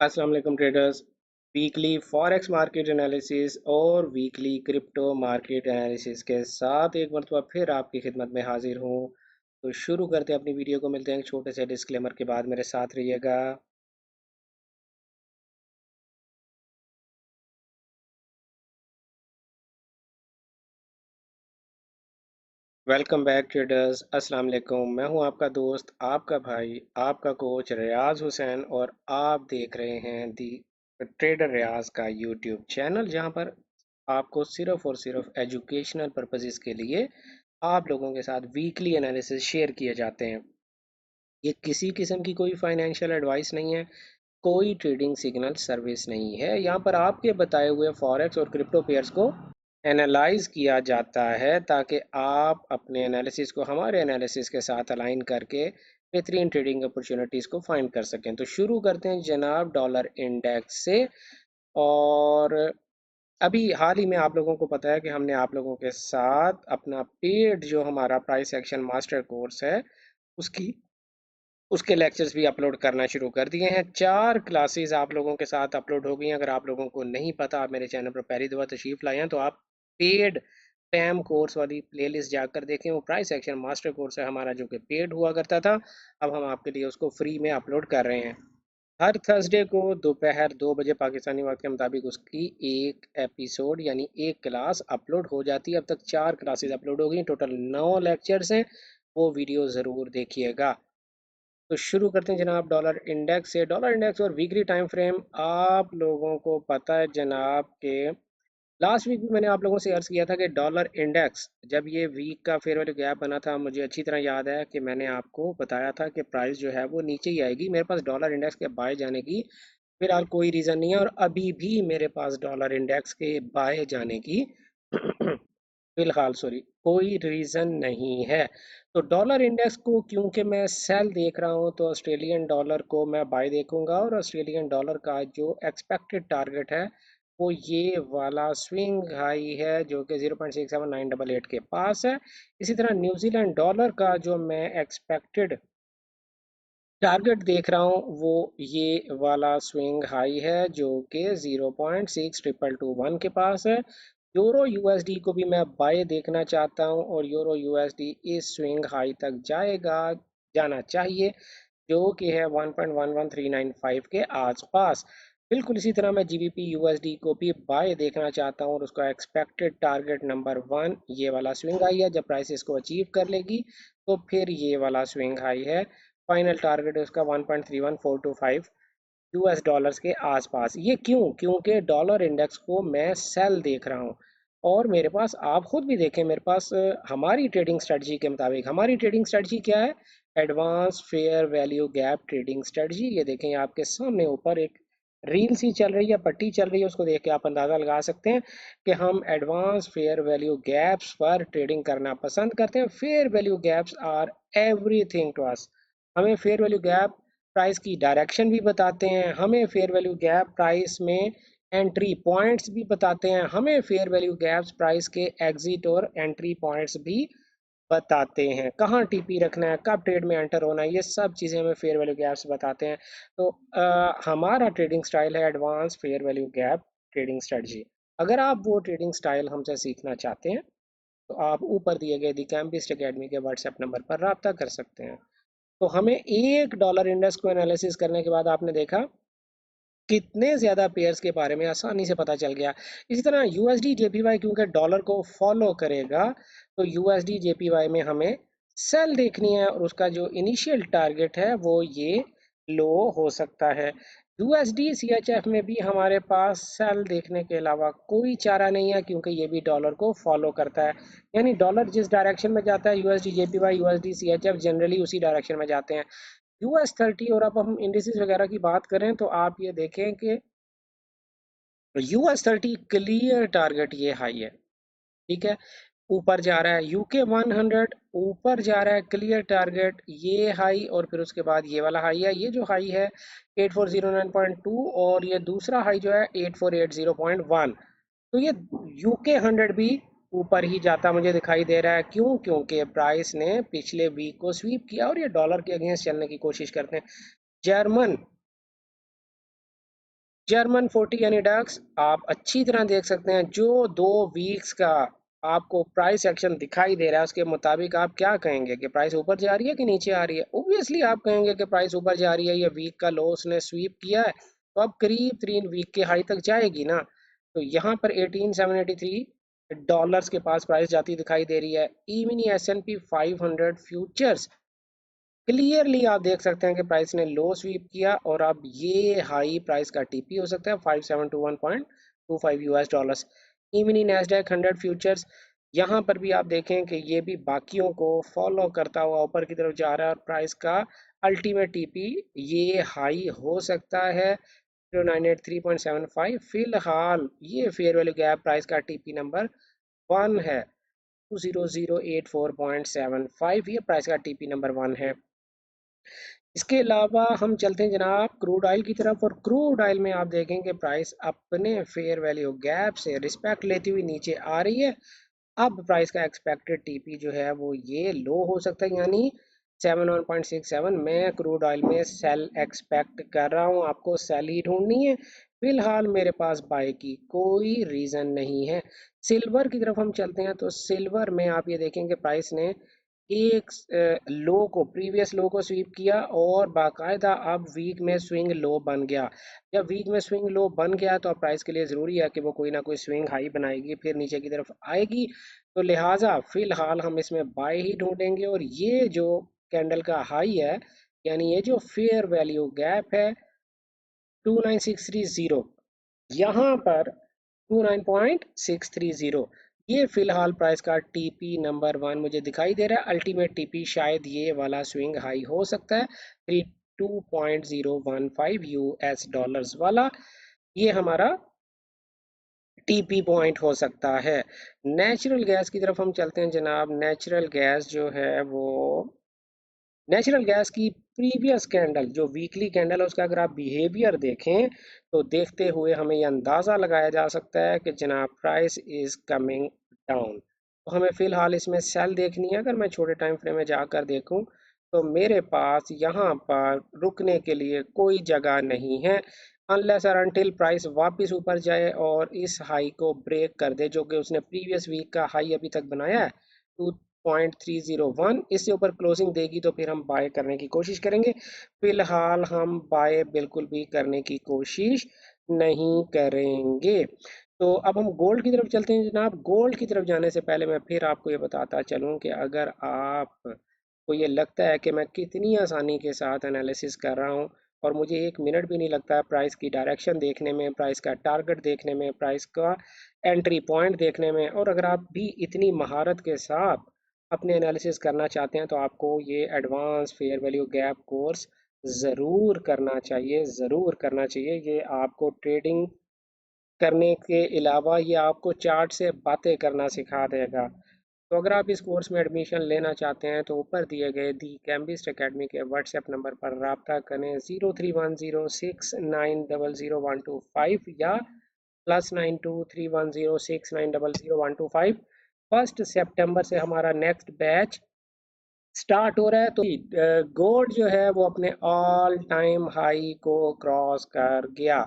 अस्सलाम वालेकुम traders. Weekly forex market analysis और वीकली क्रिप्टो मार्केट एनालिसिस के साथ एक मरतबा फिर आपकी खिदमत में हाजिर हूँ। तो शुरू करते हैं अपनी वीडियो को। मिलते हैं एक छोटे से डिस्क्लेमर के बाद। मेरे साथ रहिएगा। Welcome back traders. अस्सलाम वालेकुम। मैं हूं आपका दोस्त, आपका भाई, आपका कोच रियाज हुसैन, और आप देख रहे हैं दी ट्रेडर रियाज का यूट्यूब चैनल, जहां पर आपको सिर्फ और सिर्फ एजुकेशनल पर्पसेस के लिए आप लोगों के साथ वीकली एनालिसिस शेयर किए जाते हैं। ये किसी किस्म की कोई फाइनेंशियल एडवाइस नहीं है, कोई ट्रेडिंग सिग्नल सर्विस नहीं है। यहाँ पर आपके बताए हुए फॉरेक्स और क्रिप्टो पेयर्स को एनालाइज किया जाता है ताकि आप अपने एनालिसिस को हमारे एनालिसिस के साथ अलाइन करके बेहतरीन ट्रेडिंग अपॉर्चुनिटीज़ को फाइंड कर सकें। तो शुरू करते हैं जनाब डॉलर इंडेक्स से। और अभी हाल ही में आप लोगों को पता है कि हमने आप लोगों के साथ अपना पेड जो हमारा प्राइस एक्शन मास्टर कोर्स है उसकी उसके लेक्चर्स भी अपलोड करना शुरू कर दिए हैं। 4 क्लासेस आप लोगों के साथ अपलोड हो गई हैं। अगर आप लोगों को नहीं पता, आप मेरे चैनल पर पहली दफ़ा तशरीफ़ लाए हैं, तो आप पेड पैम कोर्स वाली प्लेलिस्ट जाकर देखें। वो प्राइस एक्शन मास्टर कोर्स है हमारा, जो कि पेड हुआ करता था। अब हम आपके लिए उसको फ्री में अपलोड कर रहे हैं। हर थर्सडे को दोपहर 2 बजे पाकिस्तानी वक्त के मुताबिक उसकी एक एपिसोड यानी एक क्लास अपलोड हो जाती है। अब तक 4 क्लासेस अपलोड हो गई, टोटल 9 लेक्चर्स हैं। वो वीडियो ज़रूर देखिएगा। तो शुरू करते हैं जनाब डॉलर इंडेक्स से। डॉलर इंडेक्स और वीकली टाइम फ्रेम आप लोगों को पता है जनाब के लास्ट वीक भी मैंने आप लोगों से अर्ज किया था कि डॉलर इंडेक्स जब ये वीक का फेयर वैल्यू गैप बना था, मुझे अच्छी तरह याद है कि मैंने आपको बताया था कि प्राइस जो है वो नीचे ही आएगी। मेरे पास डॉलर इंडेक्स के बाय जाने की फिलहाल कोई रीज़न नहीं है, और अभी भी मेरे पास डॉलर इंडेक्स के बाय जाने की फिलहाल कोई रीज़न नहीं है। तो डॉलर इंडेक्स को क्योंकि मैं सेल देख रहा हूँ, तो ऑस्ट्रेलियन डॉलर को मैं बाय देखूंगा, और ऑस्ट्रेलियन डॉलर का जो एक्सपेक्टेड टारगेट है वो ये वाला स्विंग हाई है, जो कि 0.67988 के पास है। इसी तरह न्यूजीलैंड डॉलर का जो मैं एक्सपेक्टेड टारगेट देख रहा हूँ वो ये वाला स्विंग हाई है, जो कि 0.62221 के पास है। यूरो यूएसडी को भी मैं बाय देखना चाहता हूँ, और यूरो यूएसडी इस स्विंग हाई तक जाना चाहिए, जो कि है 1.11395 के आसपास। बिल्कुल इसी तरह मैं जीबीपी यूएसडी को भी बाय देखना चाहता हूँ, और उसका एक्सपेक्टेड टारगेट नंबर 1 ये वाला स्विंग हाई है। जब प्राइस इसको अचीव कर लेगी तो फिर ये वाला स्विंग हाई है। फाइनल टारगेट है उसका 1.31425 यूएस डॉलर्स के आसपास। ये क्यों? क्योंकि डॉलर इंडेक्स को मैं सेल देख रहा हूँ, और मेरे पास आप खुद भी देखें, मेरे पास हमारी ट्रेडिंग स्ट्रेटजी के मुताबिक, हमारी ट्रेडिंग स्ट्रेटजी क्या है? Advance fair value gap trading strategy. ये देखें आपके सामने ऊपर एक रील सी चल रही है, पट्टी चल रही है, उसको देख के आप अंदाज़ा लगा सकते हैं कि हम एडवांस फेयर वैल्यू गैप्स पर ट्रेडिंग करना पसंद करते हैं। Fair value gaps are everything to us. हमें फेयर वैल्यू गैप प्राइस की डायरेक्शन भी बताते हैं, हमें फेयर वैल्यू गैप प्राइस में एंट्री पॉइंट्स भी बताते हैं, हमें फेयर वैल्यू गैप्स प्राइस के एग्जिट और एंट्री पॉइंट्स भी बताते हैं, कहाँ टीपी रखना है, कब ट्रेड में एंटर होना है, ये सब चीज़ें हमें फेयर वैल्यू गैप्स बताते हैं। तो हमारा ट्रेडिंग स्टाइल है advance fair value gap trading strategy. अगर आप वो ट्रेडिंग स्टाइल हमसे सीखना चाहते हैं, तो आप ऊपर दिए गए दी कैम्बिस्ट अकेडमी के व्हाट्सएप नंबर पर रब्ता कर सकते हैं। तो हमें एक डॉलर इंडेक्स को एनालिसिस करने के बाद आपने देखा कितने ज़्यादा पेयर्स के बारे में आसानी से पता चल गया। इसी तरह यूएसडी जेपीवाई क्योंकि डॉलर को फॉलो करेगा, तो यूएसडी जेपीवाई में हमें सेल देखनी है, और उसका जो इनिशियल टारगेट है वो ये लो हो सकता है। यूएसडी सीएचएफ में भी हमारे पास सेल देखने के अलावा कोई चारा नहीं है, क्योंकि ये भी डॉलर को फॉलो करता है। यानी डॉलर जिस डायरेक्शन में जाता है, USD JPY USD CHF generally उसी डायरेक्शन में जाते हैं। यूएस 30, और अब हम इंडिसेस वगैरह की बात करें, तो आप ये देखें कि यूएस 30 क्लियर टारगेट ये हाई है, ठीक है, ऊपर जा रहा है। यूके 100 ऊपर जा रहा है, क्लियर टारगेट ये हाई, और फिर उसके बाद ये वाला हाई है। ये जो हाई है 8409.2, और ये दूसरा हाई जो है 8480.1। तो ये यूके 100 भी ऊपर ही जाता मुझे दिखाई दे रहा है। क्यों? क्योंकि प्राइस ने पिछले वीक को स्वीप किया, और ये डॉलर के अगेंस्ट चलने की कोशिश करते हैं। जर्मन जर्मन 40 यानी डक्स आप अच्छी तरह देख सकते हैं, जो 2 वीक्स का आपको प्राइस एक्शन दिखाई दे रहा है उसके मुताबिक आप क्या कहेंगे कि प्राइस ऊपर जा रही है कि नीचे आ रही है। ऑब्वियसली आप कहेंगे कि प्राइस ऊपर जा रही है, ये वीक का लो उसने स्वीप किया है तो अब करीब 3 वीक के हाई तक जाएगी ना। तो यहाँ पर 18783 डॉलर्स के पास प्राइस जाती दिखाई दे रही है। इवन S&P 500 फ्यूचर्स क्लियरली आप देख सकते हैं कि प्राइस ने लो स्वीप किया और अब ये हाई प्राइस का टीपी हो सकता है 5721.25 यूएस डॉलर्स। इमनी नैस्डैक 100 फ्यूचर्स यहाँ पर भी आप देखें कि ये भी बाकियों को फॉलो करता हुआ ऊपर की तरफ जा रहा है और प्राइस का अल्टीमेट टीपी ये हाई हो सकता है 0983.75। फिलहाल ये फेयर वैल्यू गैप प्राइस का टीपी नंबर 1 है 20084.75, ये प्राइस का टीपी नंबर 1 है। इसके अलावा हम चलते हैं जनाब क्रूड ऑयल की तरफ, और क्रूड ऑयल में आप देखेंगे प्राइस अपने फेयर वैल्यू गैप से रिस्पेक्ट लेती हुई नीचे आ रही है। अब प्राइस का एक्सपेक्टेड टीपी जो है वो ये लो हो सकता है, यानी 71.67। मैं क्रूड ऑयल में सेल एक्सपेक्ट कर रहा हूँ, आपको सेल ही ढूंढनी है। फिलहाल मेरे पास बाय की कोई रीज़न नहीं है। सिल्वर की तरफ हम चलते हैं, तो सिल्वर में आप ये देखेंगे प्राइस ने एक लो को प्रीवियस लो को स्वीप किया और बाकायदा अब वीक में स्विंग लो बन गया। जब वीक में स्विंग लो बन गया तो अब प्राइस के लिए ज़रूरी है कि वो कोई ना कोई स्विंग हाई बनाएगी फिर नीचे की तरफ आएगी। तो लिहाजा फिलहाल हम इसमें बाय ही ढूंढेंगे, और ये जो कैंडल का हाई है यानी ये जो फेयर वैल्यू गैप है 29630, यहाँ पर 29.630, ये फिलहाल प्राइस का टीपी नंबर 1 मुझे दिखाई दे रहा है। अल्टीमेट टीपी शायद ये वाला स्विंग हाई हो सकता है 32.015 यूएस डॉलर्स वाला, ये हमारा टीपी पॉइंट हो सकता है। नेचुरल गैस की तरफ हम चलते हैं जनाब। नेचुरल गैस जो है वो नेचुरल गैस की प्रीवियस कैंडल जो वीकली कैंडल है उसका अगर आप बिहेवियर देखें तो देखते हुए हमें यह अंदाज़ा लगाया जा सकता है कि जनाब प्राइस इज़ कमिंग डाउन। तो हमें फ़िलहाल इसमें सेल देखनी है। अगर मैं छोटे टाइम फ्रेम में जाकर देखूं तो मेरे पास यहाँ पर रुकने के लिए कोई जगह नहीं है अनलेस और अनटिल प्राइस वापस ऊपर जाए और इस हाई को ब्रेक कर दे जो कि उसने प्रीवियस वीक का हाई अभी तक बनाया है 2.301। इससे ऊपर क्लोजिंग देगी तो फिर हम बाय करने की कोशिश करेंगे। फिलहाल हम बाय बिल्कुल भी करने की कोशिश नहीं करेंगे। तो अब हम गोल्ड की तरफ चलते हैं जनाब। गोल्ड की तरफ जाने से पहले मैं फिर आपको ये बताता चलूं कि अगर आप को ये लगता है कि मैं कितनी आसानी के साथ एनालिसिस कर रहा हूँ और मुझे 1 मिनट भी नहीं लगता है प्राइस की डायरेक्शन देखने में, प्राइस का टारगेट देखने में, प्राइस का एंट्री पॉइंट देखने में, और अगर आप भी इतनी महारत के साथ अपने एनालिसिस करना चाहते हैं तो आपको ये advance fair value gap course ज़रूर करना चाहिए, ज़रूर करना चाहिए। ये आपको ट्रेडिंग करने के अलावा ये आपको चार्ट से बातें करना सिखा देगा। तो अगर आप इस कोर्स में एडमिशन लेना चाहते हैं तो ऊपर दिए गए दी कैम्बिस्ट एकेडमी के व्हाट्सएप नंबर पर रब्ता करें 031069000125 या +923106900125। 1 सितंबर से हमारा नेक्स्ट बैच स्टार्ट हो रहा है। तो गोल्ड जो है वो अपने ऑल टाइम हाई को क्रॉस कर गया।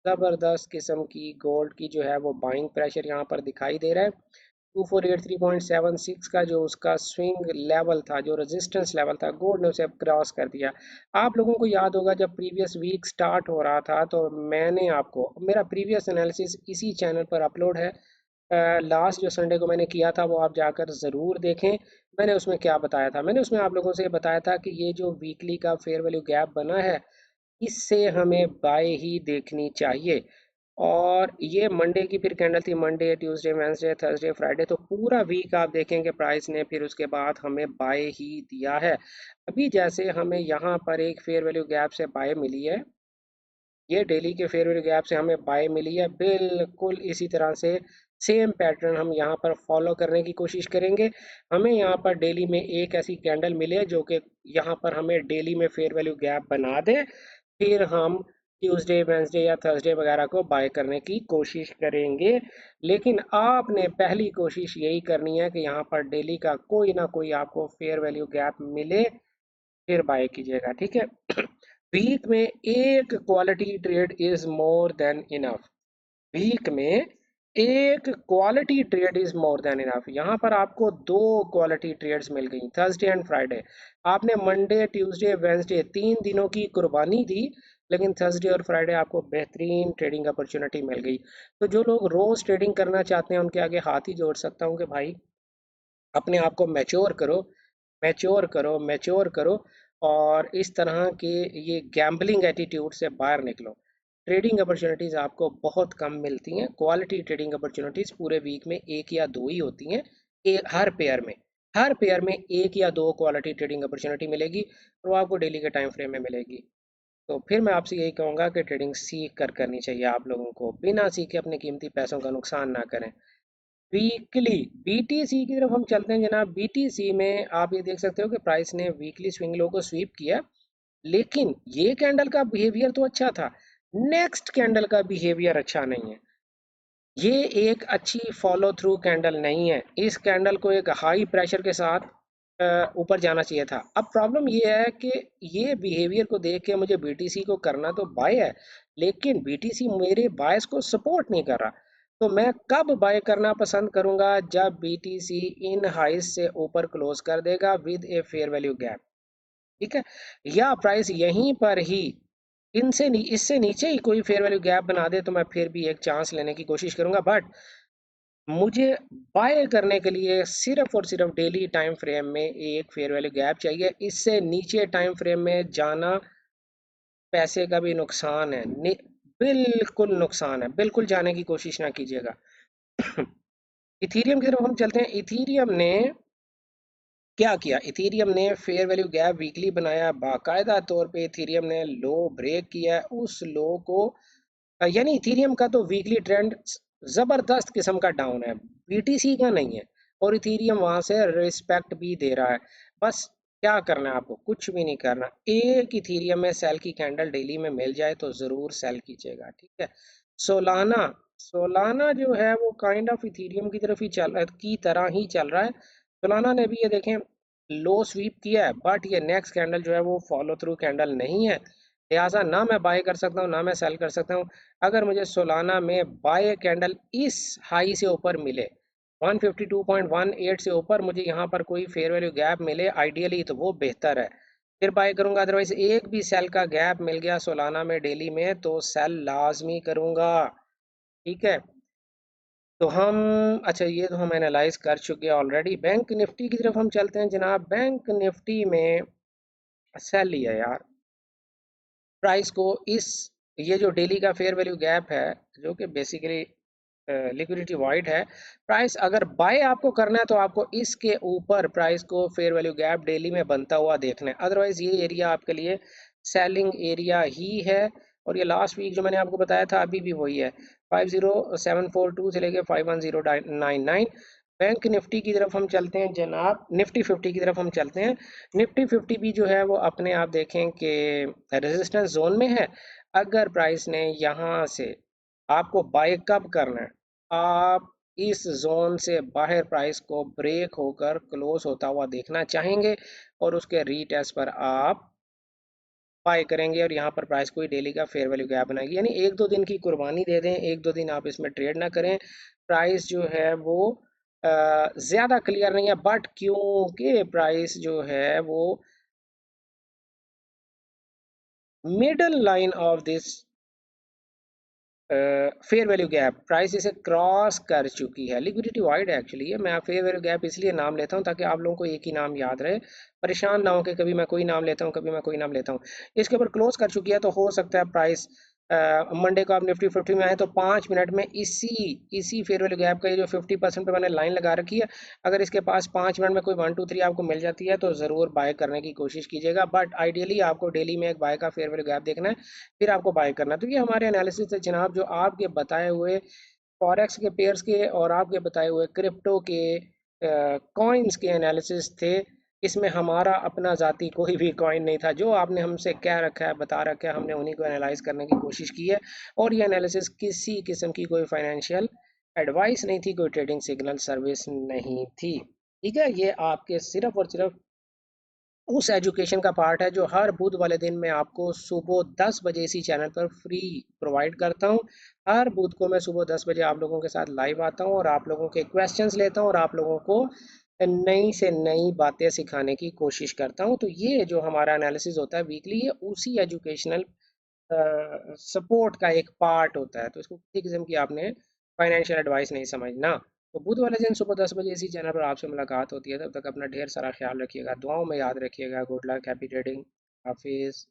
ज़बरदस्त किस्म की गोल्ड की जो है वो बाइंग प्रेशर यहाँ पर दिखाई दे रहा है। 2483.76 का जो उसका स्विंग लेवल था, जो रेजिस्टेंस लेवल था, गोल्ड ने उसे क्रॉस कर दिया। आप लोगों को याद होगा जब प्रीवियस वीक स्टार्ट हो रहा था तो मैंने आपको मेरा प्रीवियस एनालिसिस इसी चैनल पर अपलोड है। लास्ट जो संडे को मैंने किया था वो आप जाकर ज़रूर देखें। मैंने उसमें क्या बताया था, मैंने उसमें आप लोगों से बताया था कि ये जो वीकली का फेयर वैल्यू गैप बना है इससे हमें बाय ही देखनी चाहिए। और ये मंडे की फिर कैंडल थी, Monday Tuesday Wednesday Thursday Friday, तो पूरा वीक आप देखेंगे प्राइस ने फिर उसके बाद हमें बाय ही दिया है। अभी जैसे हमें यहाँ पर एक फेयर वैल्यू गैप से बाय मिली है, ये डेली के फेयर वैल्यू गैप से हमें बाय मिली है, बिल्कुल इसी तरह से सेम पैटर्न हम यहाँ पर फॉलो करने की कोशिश करेंगे। हमें यहाँ पर डेली में एक ऐसी कैंडल मिले जो कि यहाँ पर हमें डेली में फेयर वैल्यू गैप बना दे, फिर हम ट्यूसडे वेंसडे या थर्सडे वगैरह को बाय करने की कोशिश करेंगे। लेकिन आपने पहली कोशिश यही करनी है कि यहाँ पर डेली का कोई ना कोई आपको फेयर वैल्यू गैप मिले फिर बाय कीजिएगा, ठीक है। वीक में एक quality trade is more than enough. Week में एक quality trade is more than enough. यहाँ पर आपको दो क्वालिटी ट्रेड्स मिल गई, थर्सडे एंड फ्राइडे। आपने मंडे ट्यूसडे वेंसडे 3 दिनों की कुर्बानी दी, लेकिन थर्सडे और फ्राइडे आपको बेहतरीन ट्रेडिंग अपॉर्चुनिटी मिल गई। तो जो लोग रोज ट्रेडिंग करना चाहते हैं उनके आगे हाथ ही जोड़ सकता हूँ कि भाई अपने आप को मैच्योर करो, मैच्योर करो, मैच्योर करो, और इस तरह के ये गैम्बलिंग एटीट्यूड से बाहर निकलो। ट्रेडिंग अपॉर्चुनिटीज़ आपको बहुत कम मिलती हैं। क्वालिटी ट्रेडिंग अपॉर्चुनिटीज़ पूरे वीक में एक या दो ही होती हैं। हर पेयर में, हर पेयर में एक या दो क्वालिटी ट्रेडिंग अपॉर्चुनिटी मिलेगी, और वो आपको डेली के टाइम फ्रेम में मिलेगी। तो फिर मैं आपसे यही कहूँगा कि ट्रेडिंग सीख कर करनी चाहिए आप लोगों को, बिना सीखे अपने कीमती पैसों का नुकसान ना करें। वीकली बीटीसी की तरफ हम चलते हैं जनाब। बीटीसी में आप ये देख सकते हो कि प्राइस ने वीकली स्विंग लो को स्वीप किया, लेकिन ये कैंडल का बिहेवियर तो अच्छा था, नेक्स्ट कैंडल का बिहेवियर अच्छा नहीं है। ये एक अच्छी फॉलो थ्रू कैंडल नहीं है। इस कैंडल को एक हाई प्रेशर के साथ ऊपर जाना चाहिए था। अब प्रॉब्लम ये है कि ये बिहेवियर को देख के मुझे बीटीसी को करना तो बाय है, लेकिन बीटीसी मेरे बायस को सपोर्ट नहीं कर रहा। तो मैं कब बाय करना पसंद करूंगा? जब बीटीसी इन हाइस से ऊपर क्लोज कर देगा with a fair value gap, ठीक है, या प्राइस यहीं पर ही इससे नीचे ही कोई फेयर वैल्यू गैप बना दे, तो मैं फिर भी एक चांस लेने की कोशिश करूंगा। बट मुझे बाय करने के लिए सिर्फ और सिर्फ डेली टाइम फ्रेम में एक फेयर वैल्यू गैप चाहिए। इससे नीचे टाइम फ्रेम में जाना पैसे का भी नुकसान है, बिल्कुल नुकसान है, बिल्कुल जाने की कोशिश ना कीजिएगा। इथीरियम की तरफ हम चलते हैं। इथीरियम ने क्या किया? इथीरियम ने फेयर वैल्यू गैप वीकली बनाया, बाकायदा तौर पे इथीरियम ने लो ब्रेक किया। उस लो को यानी इथीरियम का तो वीकली ट्रेंड जबरदस्त किस्म का डाउन है, बीटीसी का नहीं है। और इथीरियम वहां से रिस्पेक्ट भी दे रहा है। बस क्या करना है आपको? कुछ भी नहीं करना। एक इथीरियम में सेल की कैंडल डेली में मिल जाए तो जरूर सेल कीजिएगा, ठीक है। सोलाना, सोलाना जो है वो काइंड ऑफ इथीरियम की तरफ ही की तरह ही चल रहा है। सोलाना ने भी ये देखें लो स्वीप किया है, बट ये नेक्स्ट कैंडल जो है वो फॉलो थ्रू कैंडल नहीं है। लिहाजा ना मैं बाय कर सकता हूँ ना मैं सेल कर सकता हूँ। अगर मुझे सोलाना में बाय कैंडल इस हाई से ऊपर मिले, 152.18 से ऊपर मुझे यहाँ पर कोई फेयर वैल्यू गैप मिले आइडियली, तो वो बेहतर है, फिर बाय करूंगा। अदरवाइज एक भी सेल का गैप मिल गया सोलाना में डेली में तो सेल लाजमी करूंगा, ठीक है। तो हम, अच्छा ये तो हम एनालाइज कर चुके हैं ऑलरेडी। बैंक निफ्टी की तरफ हम चलते हैं जनाब। बैंक निफ्टी में सेल लिया यार प्राइस को। इस ये जो डेली का फेयर वैल्यू गैप है, जो कि बेसिकली लिक्विडिटी वाइड है, प्राइस अगर बाय आपको करना है तो आपको इसके ऊपर प्राइस को फेयर वैल्यू गैप डेली में बनता हुआ देखना है। अदरवाइज ये एरिया आपके लिए सेलिंग एरिया ही है। और ये लास्ट वीक जो मैंने आपको बताया था अभी भी वही है, 50742 से लेके 51099। बैंक निफ्टी की तरफ हम चलते हैं जनाब। निफ्टी 50 की तरफ हम चलते हैं। निफ्टी 50 भी जो है वो अपने आप देखें कि रेजिस्टेंस जोन में है। अगर प्राइस ने यहाँ से, आपको बाय कब करना है? आप इस जोन से बाहर प्राइस को ब्रेक होकर क्लोज होता हुआ देखना चाहेंगे, और उसके रीटेस्ट पर आप बाय करेंगे, और यहाँ पर प्राइस कोई डेली का फेयर वैल्यू गैप बनाएगी। यानी एक दो दिन की कुर्बानी दे दें, एक दो दिन आप इसमें ट्रेड ना करें। प्राइस जो है वो ज़्यादा क्लियर नहीं है, बट क्योंकि प्राइस जो है वो middle line of this fair value gap, price इसे क्रॉस कर चुकी है। लिक्विडिटी वाइड है एक्चुअली ये। मैं फेयर वैल्यू गैप इसलिए नाम लेता हूँ ताकि आप लोगों को एक ही नाम याद रहे, परेशान ना हो कि कभी मैं कोई नाम लेता हूँ कभी मैं कोई नाम लेता हूँ। इसके ऊपर क्लोज कर चुकी है, तो हो सकता है प्राइस मंडे को आप निफ्टी 50 में आए तो 5 मिनट में इसी इसी फेयर वैल्यू गैप का ये जो 50% पे मैंने लाइन लगा रखी है, अगर इसके पास 5 मिनट में कोई 1 2 3 आपको मिल जाती है तो ज़रूर बाय करने की कोशिश कीजिएगा। बट आइडियली आपको डेली में एक बाय का फेयर वैल्यू गैप देखना है, फिर आपको बाय करना है। तो ये हमारे एनालिसिस है जनाब, जो आपके बताए हुए फॉरेक्स के पेयर्स के और आपके बताए हुए क्रिप्टो के कॉइन्स के एनालिसिस थे। इसमें हमारा अपना ज़ाती कोई भी कॉइन नहीं था। जो आपने हमसे कह रखा है, बता रखा है, हमने उन्हीं को एनालाइज करने की कोशिश की है। और ये एनालिसिस किसी किस्म की कोई फाइनेंशियल एडवाइस नहीं थी, कोई ट्रेडिंग सिग्नल सर्विस नहीं थी, ठीक है। ये आपके सिर्फ और सिर्फ उस एजुकेशन का पार्ट है जो हर बुध वाले दिन मैं आपको सुबह 10 बजे इसी चैनल पर फ्री प्रोवाइड करता हूँ। हर बुध को मैं सुबह 10 बजे आप लोगों के साथ लाइव आता हूँ और आप लोगों के क्वेश्चंस लेता हूँ और आप लोगों को नई से नई बातें सिखाने की कोशिश करता हूँ। तो ये जो हमारा एनालिसिस होता है वीकली, ये उसी एजुकेशनल सपोर्ट का एक पार्ट होता है। तो इसको किसी किस्म की आपने फाइनेंशियल एडवाइस नहीं समझना। तो बुध वाले दिन सुबह 10 बजे इसी चैनल पर आपसे मुलाकात होती है। तब तक अपना ढेर सारा ख्याल रखिएगा, दुआओं में याद रखिएगा। गुड लक, हैप्पी ट्रेडिंग, हाफिज़।